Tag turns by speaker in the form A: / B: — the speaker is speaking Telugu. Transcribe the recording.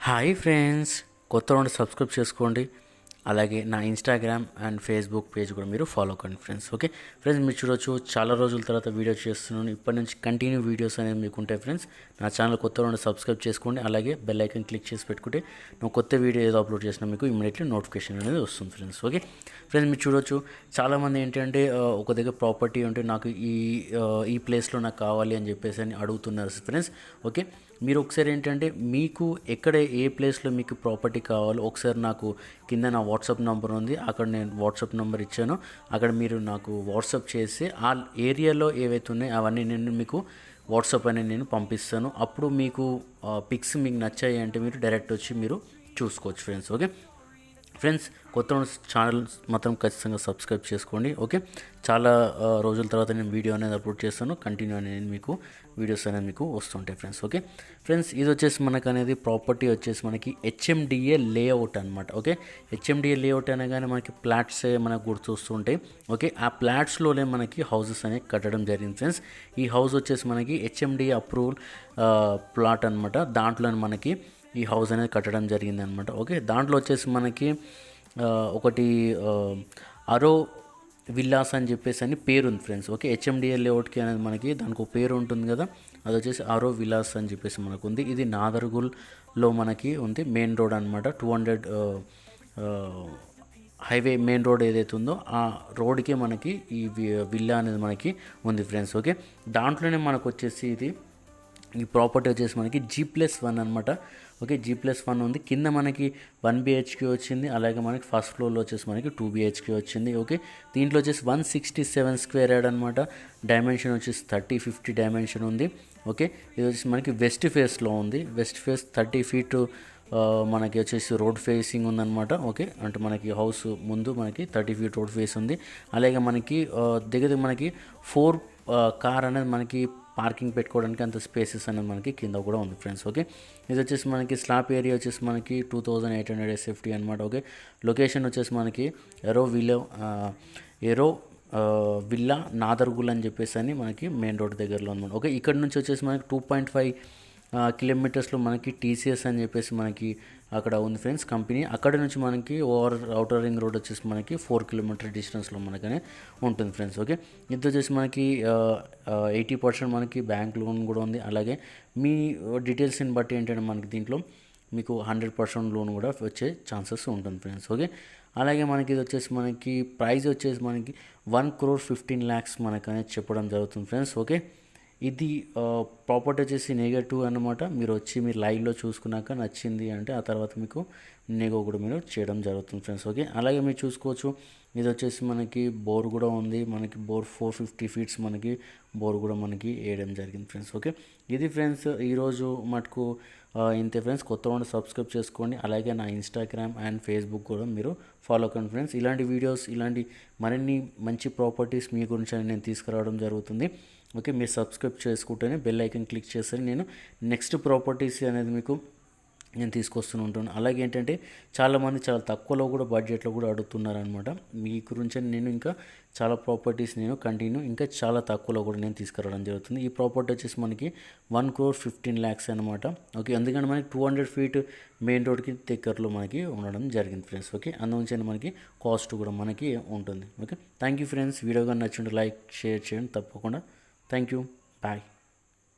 A: హాయ్ ఫ్రెండ్స్, కొత్త వాళ్ళు సబ్స్క్రైబ్ చేసుకోండి. అలాగే నా ఇన్స్టాగ్రామ్ అండ్ ఫేస్బుక్ పేజ్ కూడా మీరు ఫాలో కండి ఫ్రెండ్స్. ఓకే ఫ్రెండ్స్, మీరు చూడొచ్చు చాలా రోజుల తర్వాత వీడియో చేస్తున్నాను. ఇప్పటి నుంచి కంటిన్యూ వీడియోస్ అనేవి మీకు ఉంటాయి ఫ్రెండ్స్. నా ఛానల్ కొత్త వాళ్ళు సబ్స్క్రైబ్ చేసుకోండి. అలాగే బెల్ ఐకాన్ క్లిక్ చేసి పెట్టుకుంటే నువ్వు కొత్త వీడియో ఏదో అప్లోడ్ చేసినా మీకు ఇమీడియట్లీ నోటిఫికేషన్ అనేది వస్తుంది ఫ్రెండ్స్. ఓకే ఫ్రెండ్స్, మీరు చూడొచ్చు చాలామంది ఏంటంటే ఒక దగ్గర ప్రాపర్టీ ఉంటే నాకు ఈ ప్లేస్లో నాకు కావాలి అని చెప్పేసి అని అడుగుతున్నారు ఫ్రెండ్స్. ఓకే, మీరు ఒకసారి ఏంటంటే మీకు ఎక్కడ ఏ ప్లేస్లో మీకు ప్రాపర్టీ కావాలో ఒకసారి నాకు కింద నా వాట్సాప్ నెంబర్ ఉంది, అక్కడ నేను వాట్సాప్ నెంబర్ ఇచ్చాను. అక్కడ మీరు నాకు వాట్సాప్ చేసి ఆ ఏరియాలో ఏవైతే ఉన్నాయో అవన్నీ నేను మీకు వాట్సాప్ అనేది నేను పంపిస్తాను. అప్పుడు మీకు పిక్స్ మీకు నచ్చాయి అంటే మీరు డైరెక్ట్ వచ్చి మీరు చూసుకోవచ్చు ఫ్రెండ్స్. ఓకే ఫ్రెండ్స్, కొత్త ఛానల్ మాత్రం ఖచ్చితంగా సబ్స్క్రైబ్ చేసుకోండి. ఓకే, చాలా రోజుల తర్వాత నేను వీడియో అనేది అప్లోడ్ చేస్తాను. కంటిన్యూ అనేది మీకు వీడియోస్ అనేది మీకు వస్తుంటాయి ఫ్రెండ్స్. ఓకే ఫ్రెండ్స్, ఇది వచ్చేసి మనకు అనేది ప్రాపర్టీ వచ్చేసి మనకి హెచ్ఎండిఏ లేఅవుట్ అనమాట. ఓకే, హెచ్ఎండిఏ లేఅవుట్ అనగానే మనకి ఫ్లాట్స్ మనకు గుర్తొస్తుంటాయి. ఓకే, ఆ ఫ్లాట్స్లోనే మనకి హౌసెస్ అనేవి కట్టడం జరిగింది ఫ్రెండ్స్. ఈ హౌస్ వచ్చేసి మనకి హెచ్ఎండిఏ అప్రూవల్ ప్లాట్ అనమాట. దాంట్లో మనకి ఈ హౌస్ అనేది కట్టడం జరిగింది అనమాట. ఓకే, దాంట్లో వచ్చేసి మనకి ఒకటి అరో విల్లాస్ అని చెప్పేసి అని పేరు ఉంది ఫ్రెండ్స్. ఓకే, హెచ్ఎండిఏ లేఅవుట్కి అనేది మనకి దానికి ఒక పేరు ఉంటుంది కదా, అది వచ్చేసి అరో విల్లాస్ అని చెప్పేసి మనకు ఉంది. ఇది నాదర్గుల్లో మనకి ఉంది, మెయిన్ రోడ్ అనమాట. 200 హైవే మెయిన్ రోడ్ ఏదైతే ఉందో ఆ రోడ్కే మనకి ఈ విల్లా అనేది మనకి ఉంది ఫ్రెండ్స్. ఓకే, దాంట్లోనే మనకు వచ్చేసి ఈ ప్రాపర్టీ వచ్చేసి మనకి G+1 అనమాట. ఓకే, G+1 ఉంది. కింద మనకి 1 BHK వచ్చింది. అలాగే మనకి ఫస్ట్ ఫ్లోర్లో వచ్చేసి మనకి 2 BHK వచ్చింది. ఓకే, దీంట్లో వచ్చేసి 167 స్క్వేర్ యార్డ్ అనమాట. డైమెన్షన్ వచ్చేసి 30-50 డైమెన్షన్ ఉంది. ఓకే, ఇది వచ్చేసి మనకి వెస్ట్ ఫేస్లో ఉంది. వెస్ట్ ఫేస్ 30 ఫీట్ మనకి వచ్చేసి రోడ్ ఫేసింగ్ ఉందన్నమాట. ఓకే, అంటే మనకి హౌస్ ముందు మనకి 30 ఫీట్ రోడ్ ఫేస్ ఉంది. అలాగే మనకి దగ్గర మనకి 4 కార్ అనేది మనకి పార్కింగ్ పెట్టుకోవడానికి అంత స్పేసెస్ అనేది మనకి కింద కూడా ఉంది ఫ్రెండ్స్. ఓకే, ఇది వచ్చేసి మనకి స్లాబ్ ఏరియా వచ్చేసి మనకి 2800 SFT అనమాట. ఓకే, లొకేషన్ వచ్చేసి మనకి ఎరో విల్లా నాదర్గుల్ అని చెప్పేసి అని మనకి మెయిన్ రోడ్ దగ్గరలో అనమాట. ఓకే, ఇక్కడ నుంచి వచ్చేసి మనకి 2.5 కిలోమీటర్స్లో మనకి TCS అని చెప్పేసి మనకి అక్కడ ఉంది ఫ్రెండ్స్ కంపెనీ. అక్కడ నుంచి మనకి అవుటర్ రింగ్ రోడ్ వచ్చేసి మనకి 4 కిలోమీటర్ డిస్టెన్స్లో మనకనే ఉంటుంది ఫ్రెండ్స్. ఓకే, ఇది వచ్చేసి మనకి 80% మనకి బ్యాంక్ లోన్ కూడా ఉంది. అలాగే మీ డీటెయిల్స్ని బట్టి ఏంటంటే మనకి దీంట్లో మీకు 100% లోన్ కూడా వచ్చే ఛాన్సెస్ ఉంటుంది ఫ్రెండ్స్. ఓకే, అలాగే మనకి ఇది వచ్చేసి మనకి ప్రైస్ వచ్చేసి మనకి 1,15,00,000 మనకనేది చెప్పడం జరుగుతుంది ఫ్రెండ్స్. ఓకే, ఇది ప్రాపర్టీ వచ్చేసి నెగటివ్ అనమాట. మీరు వచ్చి మీరు లైవ్లో చూసుకున్నాక నచ్చింది అంటే ఆ తర్వాత మీకు నెగో కూడా మీరు చేయడం జరుగుతుంది ఫ్రెండ్స్. ఓకే, అలాగే మీరు చూసుకోవచ్చు ఇది వచ్చేసి మనకి బోర్ కూడా ఉంది. మనకి బోర్ 450 ఫీట్స్ మనకి బోర్ కూడా మనకి వేయడం జరిగింది ఫ్రెండ్స్. ఓకే, ఇది ఫ్రెండ్స్ ఈరోజు మటుకు ఇంతే ఫ్రెండ్స్. కొత్త వాళ్ళు సబ్స్క్రైబ్ చేసుకోండి. అలాగే నా ఇన్స్టాగ్రామ్ అండ్ ఫేస్బుక్ కూడా మీరు ఫాలో కండి ఫ్రెండ్స్. ఇలాంటి వీడియోస్ ఇలాంటి మరిన్ని మంచి ప్రాపర్టీస్ మీ గురించి నేను తీసుకురావడం జరుగుతుంది. ఓకే, మీరు సబ్స్క్రైబ్ చేసుకుంటేనే బెల్ ఐకన్ క్లిక్ చేస్తే నేను నెక్స్ట్ ప్రాపర్టీస్ అనేది మీకు నేను తీసుకొస్తూ ఉంటాను. అలాగే ఏంటంటే చాలామంది చాలా తక్కువలో కూడా బడ్జెట్లో కూడా అడుగుతున్నారనమాట. మీ గురించి నేను ఇంకా చాలా ప్రాపర్టీస్ నేను కంటిన్యూ ఇంకా చాలా తక్కువలో కూడా నేను తీసుకురావడం జరుగుతుంది. ఈ ప్రాపర్టీ వచ్చేసి మనకి 1,15,00,000 అనమాట. ఓకే, ఎందుకంటే మనకి 200 ఫీట్ మెయిన్ రోడ్కి దగ్గరలో మనకి ఉండడం జరిగింది ఫ్రెండ్స్. ఓకే, అందుగురించి మనకి కాస్ట్ కూడా మనకి ఉంటుంది. Okay, thank you friends. Video కానీ నచ్చింటే లైక్ షేర్ చేయండి తప్పకుండా. Thank you, bye.